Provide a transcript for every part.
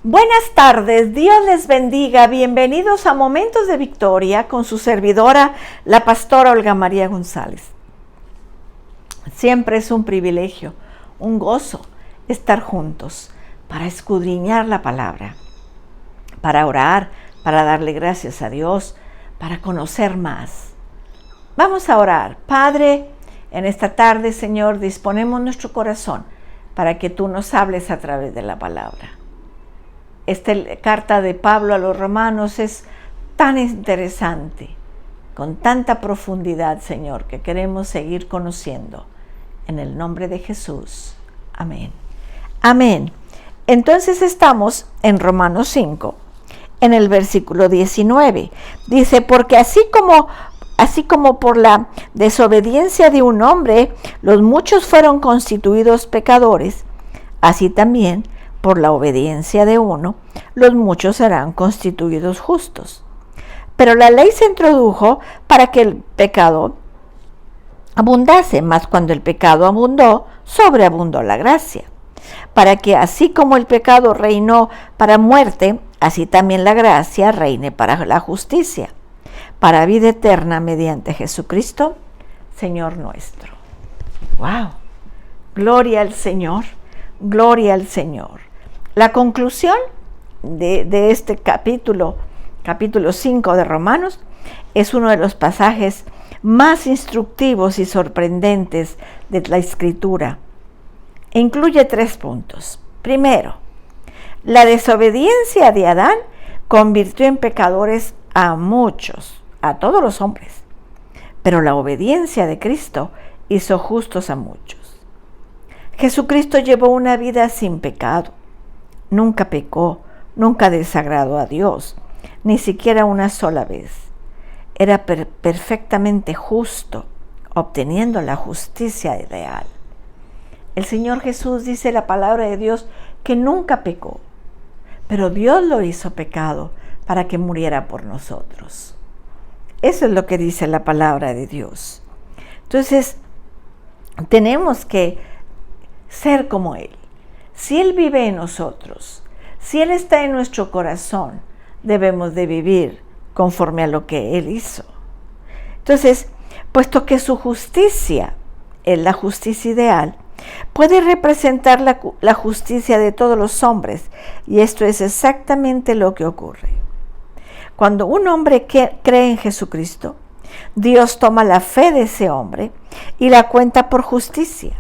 Buenas tardes, Dios les bendiga, bienvenidos a Momentos de Victoria con su servidora, la pastora Olga María González. Siempre es un privilegio, un gozo estar juntos para escudriñar la palabra, para orar, para darle gracias a Dios, para conocer más. Vamos a orar. Padre, en esta tarde, Señor, disponemos nuestro corazón para que tú nos hables a través de la palabra. Esta carta de Pablo a los romanos es tan interesante, con tanta profundidad, Señor, que queremos seguir conociendo. En el nombre de Jesús. Amén. Amén. Entonces estamos en Romanos 5, en el versículo 19. Dice, porque así como por la desobediencia de un hombre, los muchos fueron constituidos pecadores, así también por la obediencia de uno, los muchos serán constituidos justos. Pero la ley se introdujo para que el pecado abundase, mas cuando el pecado abundó, sobreabundó la gracia. Para que así como el pecado reinó para muerte, así también la gracia reine para la justicia, para vida eterna mediante Jesucristo, Señor nuestro. ¡Wow! Gloria al Señor, gloria al Señor. La conclusión de este capítulo 5 de Romanos, es uno de los pasajes más instructivos y sorprendentes de la Escritura. Incluye 3 puntos. Primero, la desobediencia de Adán convirtió en pecadores a muchos, a todos los hombres, pero la obediencia de Cristo hizo justos a muchos. Jesucristo llevó una vida sin pecado. Nunca pecó, nunca desagradó a Dios, ni siquiera una sola vez. Era perfectamente justo, obteniendo la justicia ideal. El Señor Jesús dice la palabra de Dios que nunca pecó, pero Dios lo hizo pecado para que muriera por nosotros. Eso es lo que dice la palabra de Dios. Entonces, tenemos que ser como Él. Si Él vive en nosotros, si Él está en nuestro corazón, debemos de vivir conforme a lo que Él hizo. Entonces, puesto que su justicia es la justicia ideal, puede representar la justicia de todos los hombres, y esto es exactamente lo que ocurre. Cuando un hombre cree en Jesucristo, Dios toma la fe de ese hombre y la cuenta por justicia.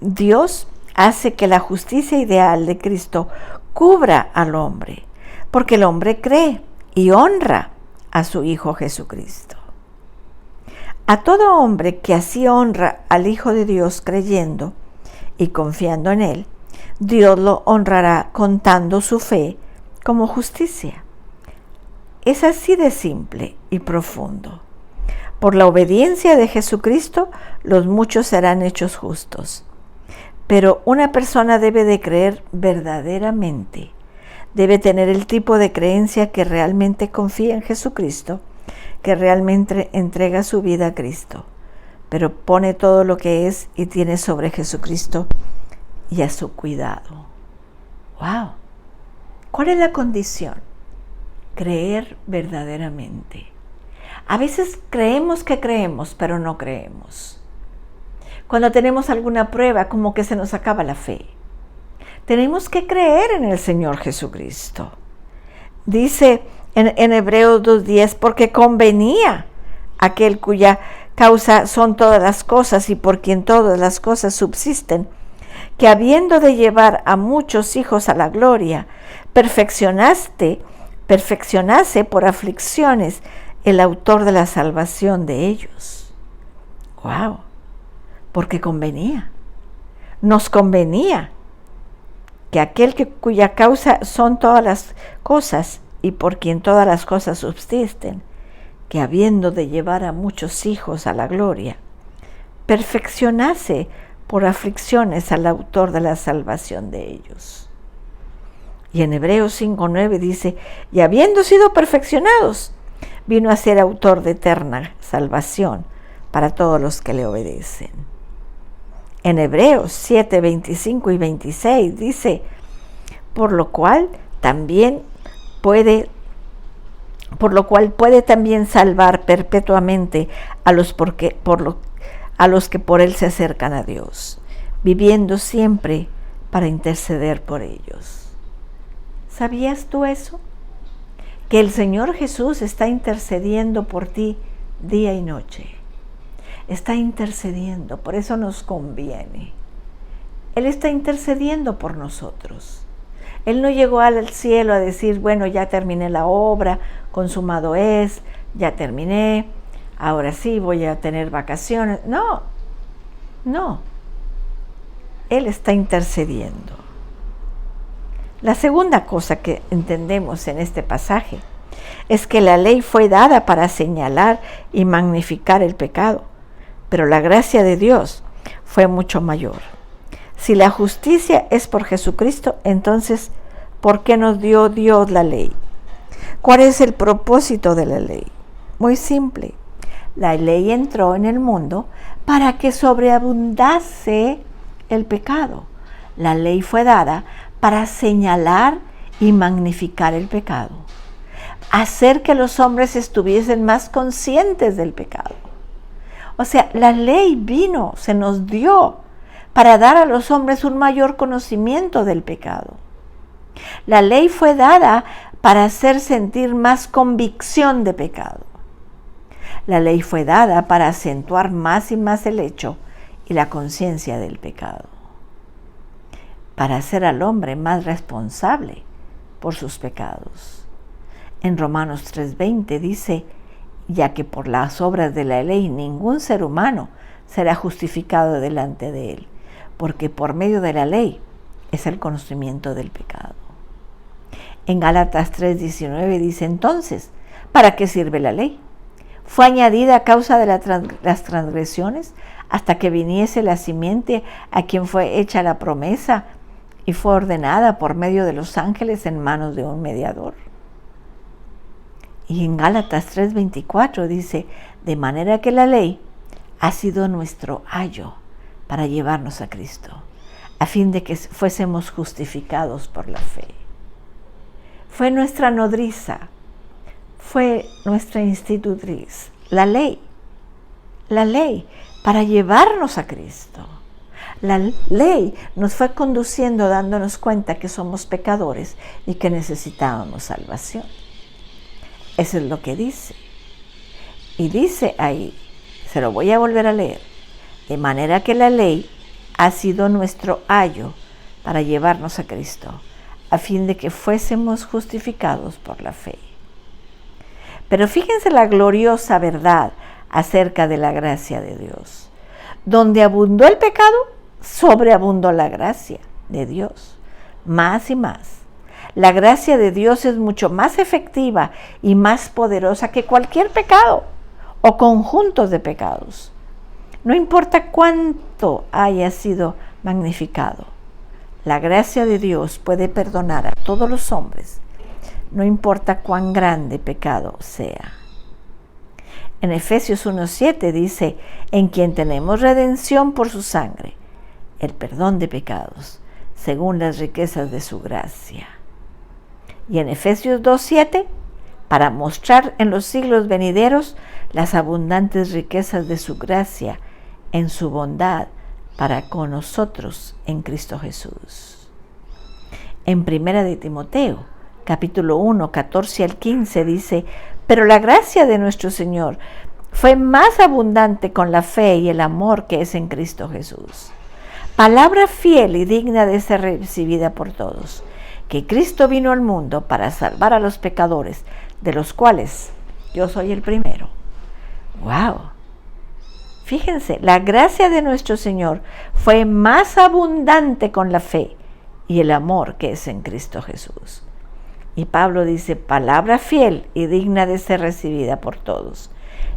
Dios hace que la justicia ideal de Cristo cubra al hombre, porque el hombre cree y honra a su Hijo Jesucristo. A todo hombre que así honra al Hijo de Dios creyendo y confiando en Él, Dios lo honrará contando su fe como justicia. Es así de simple y profundo. Por la obediencia de Jesucristo, los muchos serán hechos justos. Pero una persona debe de creer verdaderamente, debe tener el tipo de creencia que realmente confía en Jesucristo, que realmente entrega su vida a Cristo, pero pone todo lo que es y tiene sobre Jesucristo y a su cuidado. ¡Wow! ¿Cuál es la condición? Creer verdaderamente. A veces creemos que creemos, pero no creemos. Cuando tenemos alguna prueba, como que se nos acaba la fe. Tenemos que creer en el Señor Jesucristo. Dice en Hebreos 2:10, porque convenía aquel cuya causa son todas las cosas y por quien todas las cosas subsisten, que habiendo de llevar a muchos hijos a la gloria, perfeccionase por aflicciones el autor de la salvación de ellos. ¡Wow! Porque convenía, nos convenía que aquel cuya causa son todas las cosas y por quien todas las cosas subsisten, que habiendo de llevar a muchos hijos a la gloria, perfeccionase por aflicciones al autor de la salvación de ellos. Y en Hebreos 5:9 dice, y habiendo sido perfeccionados, vino a ser autor de eterna salvación para todos los que le obedecen. En Hebreos 7:25 y 26 dice, por lo cual puede también salvar perpetuamente a los que por él se acercan a Dios, viviendo siempre para interceder por ellos. ¿Sabías tú eso? Que el Señor Jesús está intercediendo por ti día y noche. Está intercediendo, por eso nos conviene. Él está intercediendo por nosotros. Él no llegó al cielo a decir, bueno, ya terminé la obra, consumado es, ya terminé, ahora sí voy a tener vacaciones. No. Él está intercediendo. La segunda cosa que entendemos en este pasaje es que la ley fue dada para señalar y magnificar el pecado, pero la gracia de Dios fue mucho mayor. Si la justicia es por Jesucristo, entonces, ¿por qué nos dio Dios la ley? ¿Cuál es el propósito de la ley? Muy simple. La ley entró en el mundo para que sobreabundase el pecado. La ley fue dada para señalar y magnificar el pecado, hacer que los hombres estuviesen más conscientes del pecado. O sea, la ley vino, se nos dio para dar a los hombres un mayor conocimiento del pecado. La ley fue dada para hacer sentir más convicción de pecado. La ley fue dada para acentuar más y más el hecho y la conciencia del pecado, para hacer al hombre más responsable por sus pecados. En Romanos 3:20 dice, ya que por las obras de la ley ningún ser humano será justificado delante de él, porque por medio de la ley es el conocimiento del pecado. En Gálatas 3:19 dice, entonces, ¿para qué sirve la ley? Fue añadida a causa de las transgresiones hasta que viniese la simiente a quien fue hecha la promesa y fue ordenada por medio de los ángeles en manos de un mediador. Y en Gálatas 3:24 dice, de manera que la ley ha sido nuestro ayo para llevarnos a Cristo, a fin de que fuésemos justificados por la fe. Fue nuestra nodriza, fue nuestra institutriz, la ley, para llevarnos a Cristo. La ley nos fue conduciendo dándonos cuenta que somos pecadores y que necesitábamos salvación. Eso es lo que dice. Y dice ahí, se lo voy a volver a leer, de manera que la ley ha sido nuestro ayo para llevarnos a Cristo, a fin de que fuésemos justificados por la fe. Pero fíjense la gloriosa verdad acerca de la gracia de Dios. Donde abundó el pecado, sobreabundó la gracia de Dios, más y más. La gracia de Dios es mucho más efectiva y más poderosa que cualquier pecado o conjuntos de pecados. No importa cuánto haya sido magnificado, la gracia de Dios puede perdonar a todos los hombres, no importa cuán grande pecado sea. En Efesios 1:7 dice, en quien tenemos redención por su sangre, el perdón de pecados, según las riquezas de su gracia. Y en Efesios 2:7, para mostrar en los siglos venideros las abundantes riquezas de su gracia en su bondad para con nosotros en Cristo Jesús. En 1 de Timoteo, capítulo 1, 14 al 15 dice, pero la gracia de nuestro Señor fue más abundante con la fe y el amor que es en Cristo Jesús. Palabra fiel y digna de ser recibida por todos, que Cristo vino al mundo para salvar a los pecadores, de los cuales yo soy el primero. ¡Wow! Fíjense, la gracia de nuestro Señor fue más abundante con la fe y el amor que es en Cristo Jesús. Y Pablo dice, palabra fiel y digna de ser recibida por todos,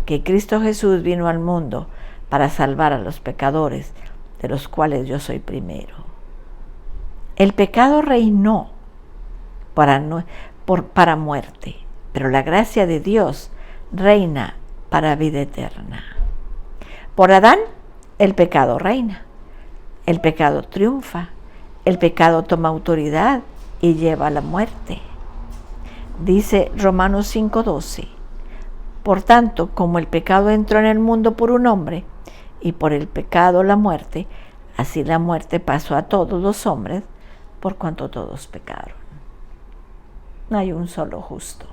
que Cristo Jesús vino al mundo para salvar a los pecadores, de los cuales yo soy primero. El pecado reinó para muerte, pero la gracia de Dios reina para vida eterna. Por Adán, el pecado reina, el pecado triunfa, el pecado toma autoridad y lleva a la muerte. Dice Romanos 5:12, por tanto, como el pecado entró en el mundo por un hombre, y por el pecado la muerte, así la muerte pasó a todos los hombres, por cuanto todos pecaron. No hay un solo justo,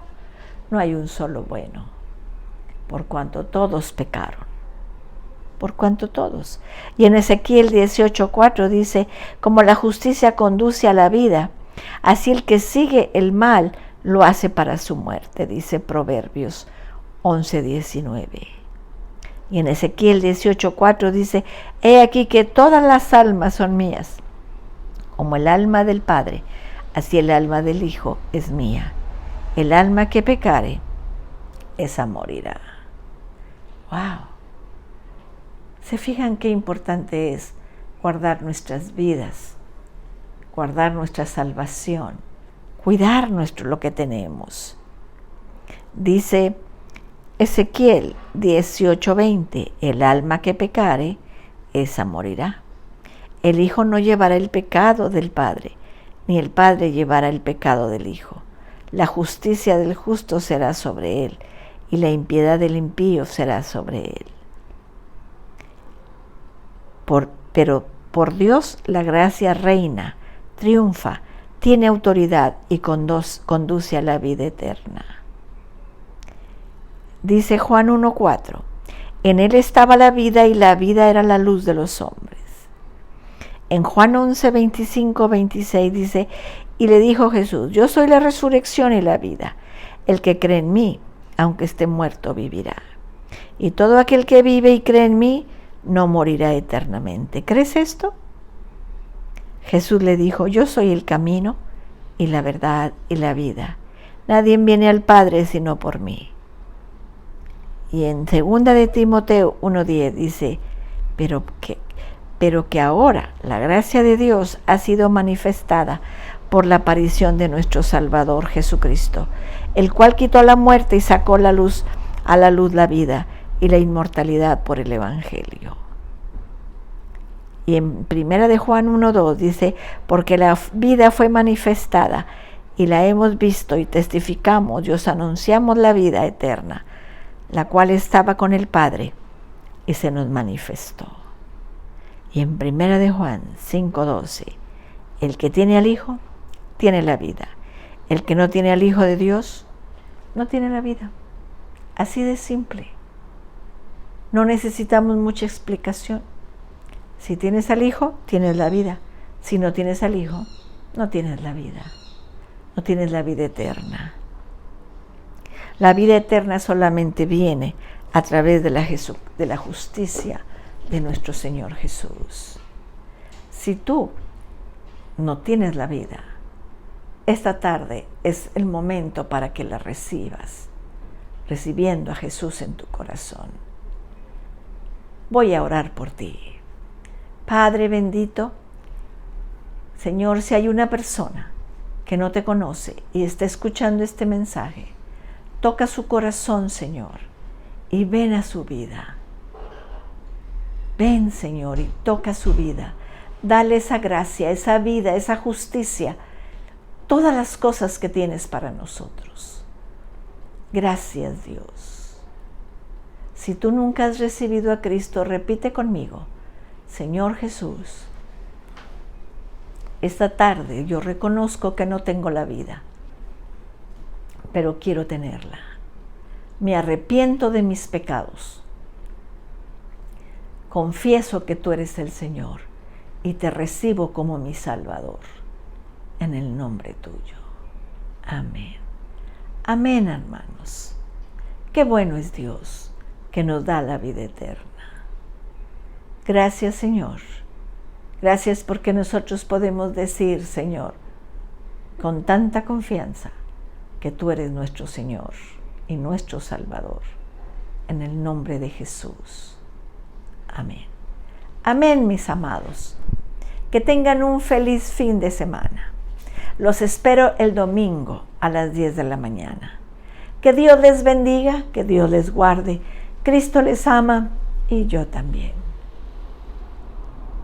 no hay un solo bueno, por cuanto todos pecaron. Por cuanto todos. Y en Ezequiel 18:4 dice, como la justicia conduce a la vida, así el que sigue el mal lo hace para su muerte, dice Proverbios 11:19. Y en Ezequiel 18:4 dice, he aquí que todas las almas son mías, como el alma del Padre, así el alma del Hijo es mía. El alma que pecare, esa morirá. ¡Wow! ¿Se fijan qué importante es guardar nuestras vidas, guardar nuestra salvación, cuidar lo que tenemos? Dice Ezequiel 18:20, el alma que pecare, esa morirá. El Hijo no llevará el pecado del Padre, ni el Padre llevará el pecado del Hijo. La justicia del justo será sobre él, y la impiedad del impío será sobre él. Pero por Dios la gracia reina, triunfa, tiene autoridad y conduce a la vida eterna. Dice Juan 1:4, en él estaba la vida y la vida era la luz de los hombres. En Juan 11:25-26 dice, y le dijo Jesús, yo soy la resurrección y la vida. El que cree en mí, aunque esté muerto, vivirá. Y todo aquel que vive y cree en mí, no morirá eternamente. ¿Crees esto? Jesús le dijo, yo soy el camino y la verdad y la vida. Nadie viene al Padre sino por mí. Y en 2 de Timoteo 1:10 dice, pero que ahora la gracia de Dios ha sido manifestada por la aparición de nuestro Salvador Jesucristo, el cual quitó la muerte y sacó a la luz la vida y la inmortalidad por el Evangelio. Y en 1 de Juan 1:2 dice, porque la vida fue manifestada y la hemos visto y testificamos y os anunciamos la vida eterna, la cual estaba con el Padre y se nos manifestó. Y en 1 de Juan 5:12, el que tiene al Hijo, tiene la vida. El que no tiene al Hijo de Dios, no tiene la vida. Así de simple. No necesitamos mucha explicación. Si tienes al Hijo, tienes la vida. Si no tienes al Hijo, no tienes la vida. No tienes la vida eterna. La vida eterna solamente viene a través de la justicia de nuestro Señor Jesús. Si tú no tienes la vida, esta tarde es el momento para que la recibas, recibiendo a Jesús en tu corazón. Voy a orar por ti. Padre bendito, Señor, si hay una persona que no te conoce y está escuchando este mensaje, toca su corazón, Señor, y ven a su vida. Ven, Señor, y toca su vida. Dale esa gracia, esa vida, esa justicia, todas las cosas que tienes para nosotros. Gracias, Dios. Si tú nunca has recibido a Cristo, repite conmigo, Señor Jesús, esta tarde yo reconozco que no tengo la vida, pero quiero tenerla. Me arrepiento de mis pecados. Confieso que tú eres el Señor y te recibo como mi Salvador. En el nombre tuyo. Amén. Amén, hermanos. Qué bueno es Dios que nos da la vida eterna. Gracias, Señor. Gracias porque nosotros podemos decir, Señor, con tanta confianza, que tú eres nuestro Señor y nuestro Salvador. En el nombre de Jesús. Amén. Amén, mis amados. Que tengan un feliz fin de semana. Los espero el domingo a las 10 de la mañana. Que Dios les bendiga, que Dios les guarde. Cristo les ama y yo también.